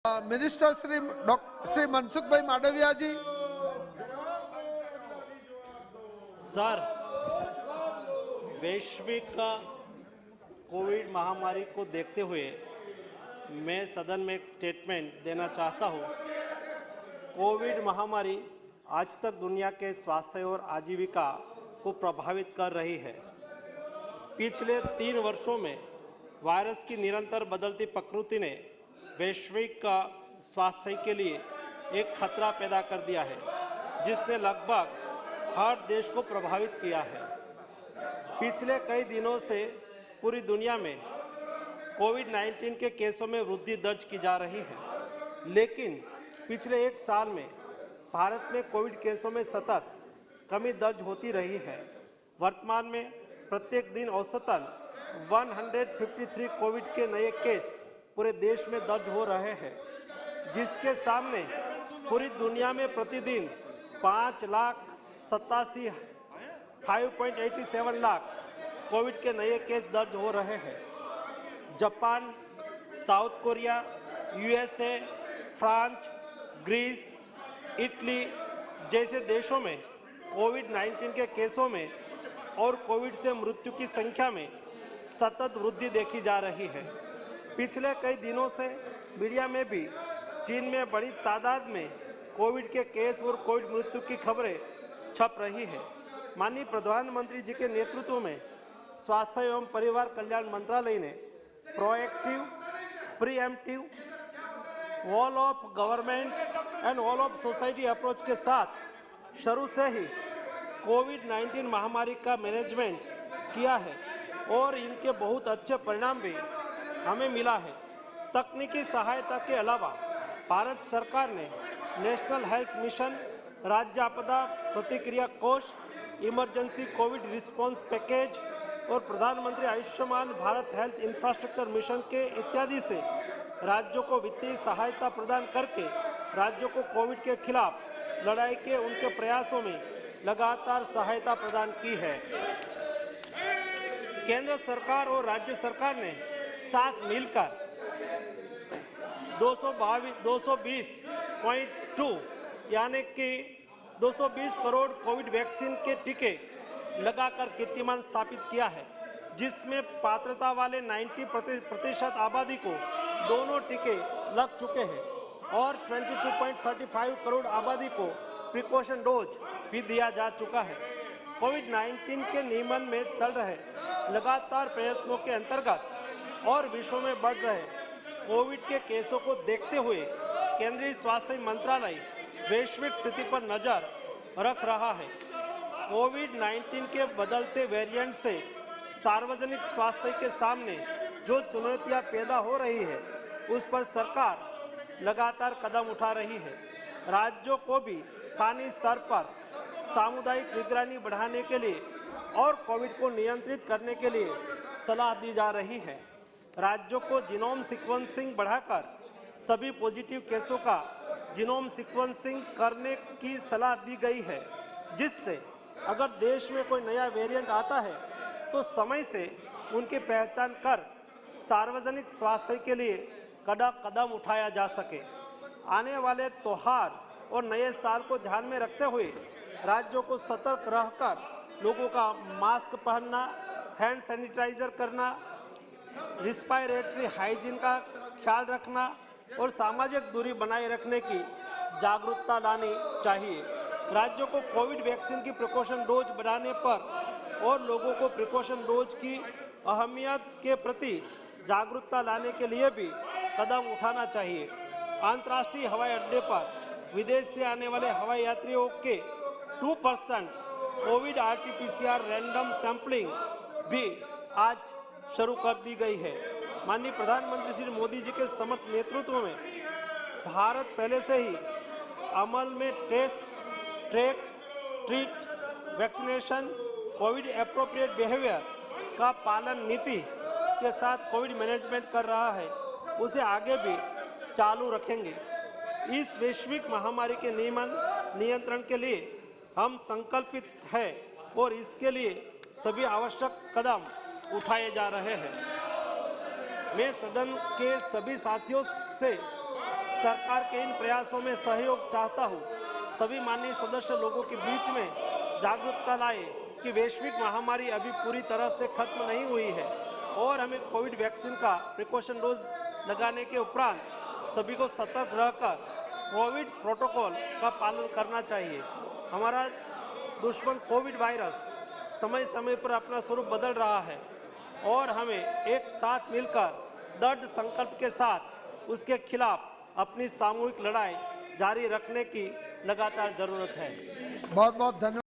Minister Shri Mansukh भाई मांडविया जी। Sir, वैश्विक Covid महामारी को देखते हुए मैं सदन में एक स्टेटमेंट देना चाहता हूं। कोविड महामारी आज तक दुनिया के स्वास्थ्य और आजीविका को प्रभावित कर रही है। पिछले 3 वर्षों में वायरस की निरंतर बदलती प्रकृति ने वैश्विक स्वास्थ्य के लिए एक खतरा पैदा कर दिया है, जिसने लगभग हर देश को प्रभावित किया है। पिछले कई दिनों से पूरी दुनिया में कोविड-19 के केसों में वृद्धि दर्ज की जा रही है, लेकिन पिछले 1 साल में भारत में कोविड केसों में सतत कमी दर्ज होती रही है। वर्तमान में प्रत्येक दिन औसतन 153 कोविड के नए केस पूरे देश में दर्ज हो रहे हैं, जिसके सामने पूरी दुनिया में प्रतिदिन 5,87,587 लाख कोविड के नए केस दर्ज हो रहे हैं। Japan, South Korea, USA, France, Greece, Italy जैसे देशों में कोविड-19 के केसों में और कोविड से मृत्यु की संख्या में सतत वृद्धि देखी जा रही है। पिछले कई दिनों से मीडिया में भी चीन में बड़ी तादाद में कोविड के केस और कोविड मृत्यु की खबरें छप रही है। माननीय प्रधानमंत्री जी के नेतृत्व में स्वास्थ्य एवं परिवार कल्याण मंत्रालय ने proactive, pre-emptive, all of government and all of society approach के साथ शुरू से ही कोविड-19 महामारी का मैनेजमेंट किया है और इनके बहुत अच्छे परिणाम भी हमें मिला है। तकनीकी सहायता के अलावा भारत सरकार ने नेशनल हेल्थ मिशन, राज्य आपदा प्रतिक्रिया कोष, इमरजेंसी कोविड रिस्पांस पैकेज और प्रधानमंत्री Ayushman Bharat health infrastructure mission के इत्यादि से राज्यों को वित्तीय सहायता प्रदान करके राज्यों को कोविड के खिलाफ लड़ाई के उनके प्रयासों में लगातार सहायता प्रदान की है। केंद्र सरकार और राज्य सरकार ने साथ मिलकर 220.2 यानी कि 220 करोड़ कोविड वैक्सीन के टीके लगाकर कीर्तिमान स्थापित किया है, जिसमें पात्रता वाले 90% आबादी को दोनों टीके लग चुके हैं और 22.35 करोड़ आबादी को प्रिकॉशन डोज भी दिया जा चुका है। कोविड-19 के नियमन में चल रहे लगातार प्रयत्नों के अंतर्गत और विश्व में बढ़ रहे कोविड के केसों को देखते हुए केंद्रीय स्वास्थ्य मंत्रालय वैश्विक स्थिति पर नजर रख रहा है। कोविड-19 के बदलते वेरिएंट से सार्वजनिक स्वास्थ्य के सामने जो चुनौतियां पैदा हो रही है, उस पर सरकार लगातार कदम उठा रही है। राज्यों को भी स्थानीय स्तर पर सामुदायिक निगरानी बढ़ाने के लिए और कोविड को नियंत्रित करने के लिए सलाह दी जा रही है। राज्यों को जीनोम सीक्वेंसिंग बढ़ाकर सभी पॉजिटिव केसों का जीनोम सीक्वेंसिंग करने की सलाह दी गई है, जिससे अगर देश में कोई नया वेरिएंट आता है तो समय से उनकी पहचान कर सार्वजनिक स्वास्थ्य के लिए कदम उठाया जा सके। आने वाले त्योहार और नए साल को ध्यान में रखते हुए राज्यों को सतर्क रहकर लोगों का मास्क पहनना, हैंड सैनिटाइजर करना, रिस्पायरेटरी हाइजीन का ख्याल रखना और सामाजिक दूरी बनाए रखने की जागरूकता लानी चाहिए। राज्यों को कोविड वैक्सीन की प्रिकॉशन डोज बढ़ाने पर और लोगों को प्रिकॉशन डोज की अहमियत के प्रति जागरूकता लाने के लिए भी कदम उठाना चाहिए। अंतर्राष्ट्रीय हवाई अड्डे पर विदेश से आने वाले हवाई यात्रियों के 2% कोविड RT-PCR रैंडम सैंपलिंग भी आज शुरू कर दी गई है। माननीय प्रधानमंत्री श्री मोदी जी के समर्थ नेतृत्व में भारत पहले से ही अमल में test, track, treat, vaccination, COVID appropriate behaviour का पालन नीति के साथ कोविड मैनेजमेंट कर रहा है, उसे आगे भी चालू रखेंगे। इस वैश्विक महामारी के नियंत्रण के लिए हम संकल्पित हैं और इसके लिए सभी आवश्यक कदम उठाए जा रहे हैं। मैं सदन के सभी साथियों से सरकार के इन प्रयासों में सहयोग चाहता हूँ। सभी माननीय सदस्य लोगों के बीच में जागरूकता लाए कि वैश्विक महामारी अभी पूरी तरह से खत्म नहीं हुई है और हमें कोविड वैक्सीन का प्रिकॉशन डोज लगाने के उपरांत सभी को सतर्क रहकर कोविड प्रोटोकॉल का पालन करना चाहिए। हमारा दुश्मन कोविड वायरस समय समय पर अपना स्वरूप बदल रहा है और हमें एक साथ मिलकर दृढ़ संकल्प के साथ उसके खिलाफ अपनी सामूहिक लड़ाई जारी रखने की लगातार जरूरत है। बहुत बहुत धन्यवाद।